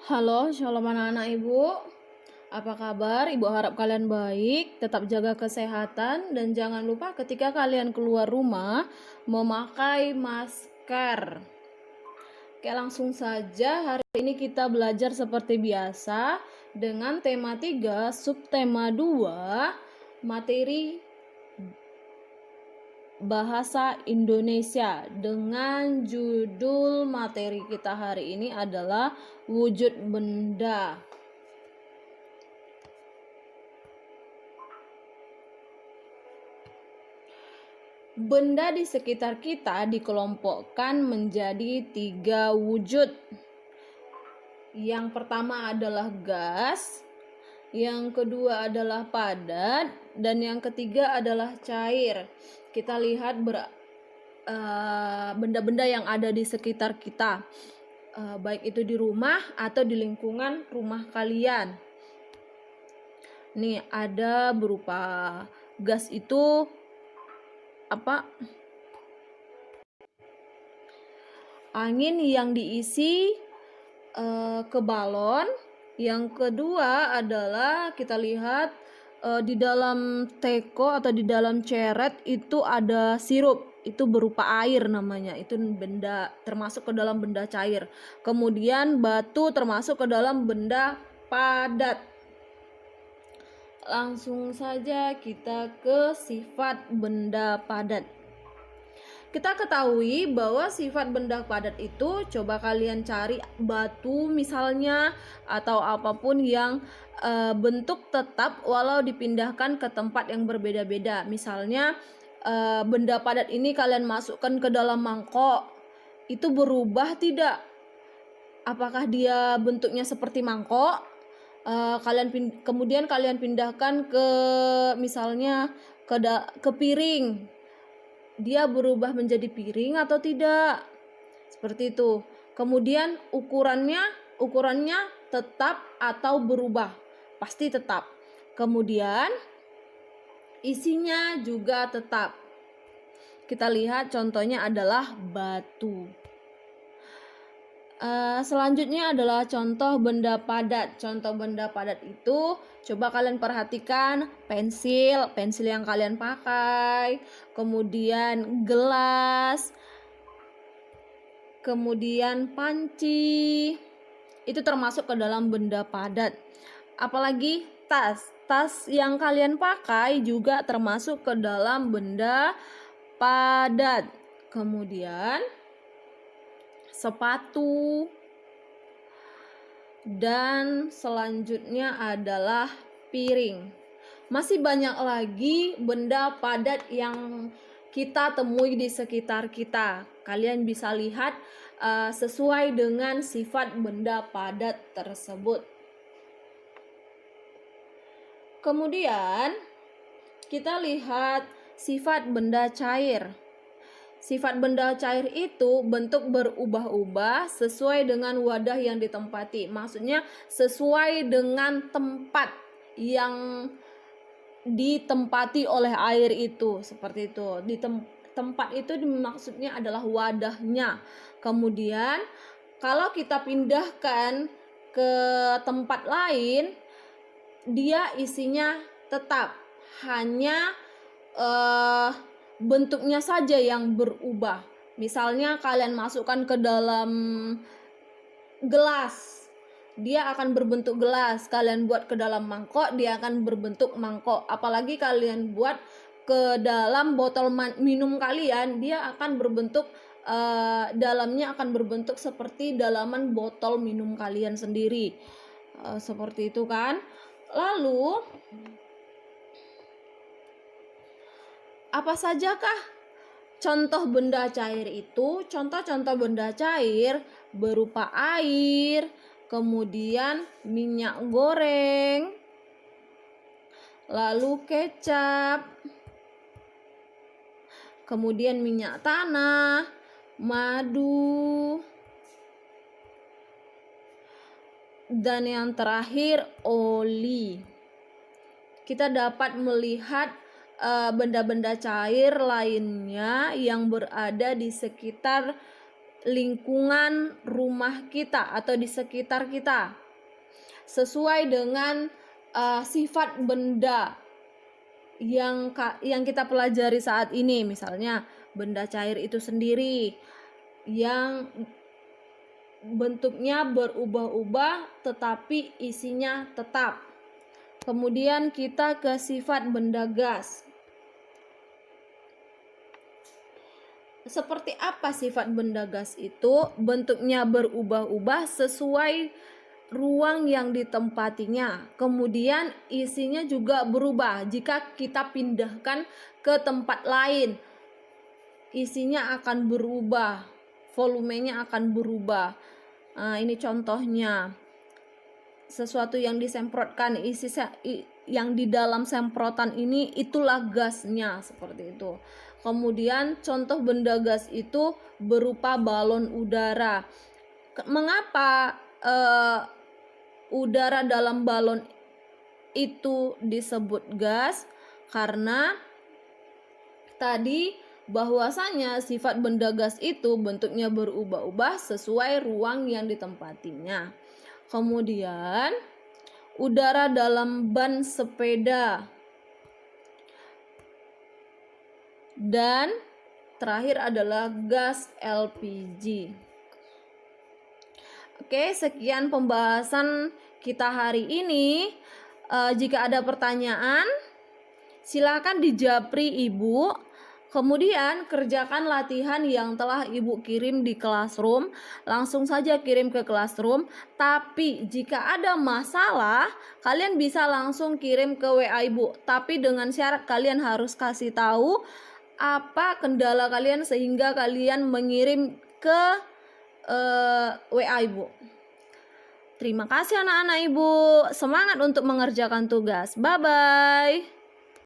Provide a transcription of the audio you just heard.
Halo, shalom anak-anak ibu. Apa kabar? Ibu harap kalian baik, tetap jaga kesehatan, dan jangan lupa ketika kalian keluar rumah memakai masker. Oke, langsung saja. Hari ini kita belajar seperti biasa dengan tema 3, subtema 2, materi bahasa Indonesia, dengan judul materi kita hari ini adalah wujud benda. Benda di sekitar kita dikelompokkan menjadi 3 wujud. Yang pertama adalah gas, yang kedua adalah padat, dan yang ketiga adalah cair. Kita lihat benda-benda yang ada di sekitar kita, baik itu di rumah atau di lingkungan rumah kalian. Nih, ada berupa gas itu angin yang diisi ke balon. Yang kedua adalah kita lihat di dalam teko atau di dalam ceret itu ada sirup, itu berupa air namanya, itu benda termasuk ke dalam benda cair. Kemudian batu termasuk ke dalam benda padat. Langsung saja kita ke sifat benda padat. Kita ketahui bahwa sifat benda padat itu, coba kalian cari batu misalnya atau apapun yang bentuk tetap walau dipindahkan ke tempat yang berbeda-beda. Misalnya benda padat ini kalian masukkan ke dalam mangkok, itu berubah tidak? Apakah dia bentuknya seperti mangkok? Kemudian kalian pindahkan ke misalnya ke piring, dia berubah menjadi piring atau tidak? Seperti itu. Kemudian ukurannya tetap atau berubah? Pasti tetap. Kemudian isinya juga tetap. Kita lihat contohnya adalah batu. Selanjutnya adalah contoh benda padat. Contoh benda padat itu coba kalian perhatikan pensil yang kalian pakai, kemudian gelas, kemudian panci, itu termasuk ke dalam benda padat. Apalagi tas yang kalian pakai juga termasuk ke dalam benda padat. Kemudian sepatu, dan selanjutnya adalah piring. Masih banyak lagi benda padat yang kita temui di sekitar kita. Kalian bisa lihat sesuai dengan sifat benda padat tersebut. Kemudian kita lihat sifat benda cair. Sifat benda cair itu bentuk berubah-ubah sesuai dengan wadah yang ditempati. Maksudnya sesuai dengan tempat yang ditempati oleh air itu, seperti itu. Tempat itu maksudnya adalah wadahnya. Kemudian kalau kita pindahkan ke tempat lain, dia isinya tetap, hanya bentuknya saja yang berubah. Misalnya kalian masukkan ke dalam gelas, dia akan berbentuk gelas. Kalian buat ke dalam mangkok, dia akan berbentuk mangkok. Apalagi kalian buat ke dalam botol minum kalian, dia akan berbentuk dalamnya akan berbentuk seperti dalaman botol minum kalian sendiri. Seperti itu kan. Lalu apa sajakah contoh benda cair itu? Contoh-contoh benda cair berupa air, kemudian minyak goreng, lalu kecap, kemudian minyak tanah, madu, dan yang terakhir oli. Kita dapat melihat benda-benda cair lainnya yang berada di sekitar lingkungan rumah kita atau di sekitar kita sesuai dengan sifat benda yang kita pelajari saat ini. Misalnya benda cair itu sendiri yang bentuknya berubah-ubah tetapi isinya tetap. Kemudian kita ke sifat benda gas. Seperti apa sifat benda gas itu? Bentuknya berubah-ubah sesuai ruang yang ditempatinya. Kemudian isinya juga berubah. Jika kita pindahkan ke tempat lain, isinya akan berubah, volumenya akan berubah. Ini contohnya. Sesuatu yang disemprotkan, yang di dalam semprotan ini itulah gasnya, seperti itu. Kemudian contoh benda gas itu berupa balon udara. Mengapa udara dalam balon itu disebut gas? Karena tadi bahwasanya sifat benda gas itu bentuknya berubah-ubah sesuai ruang yang ditempatinya. Kemudian udara dalam ban sepeda. Dan terakhir adalah gas LPG. Oke, sekian pembahasan kita hari ini. Jika ada pertanyaan, silakan dijapri Ibu. Kemudian kerjakan latihan yang telah Ibu kirim di Classroom. Langsung saja kirim ke Classroom. Tapi jika ada masalah, kalian bisa langsung kirim ke WA Ibu. Tapi dengan syarat kalian harus kasih tahu apa kendala kalian sehingga kalian mengirim ke WA Ibu. Terima kasih anak-anak Ibu. Semangat untuk mengerjakan tugas. Bye-bye.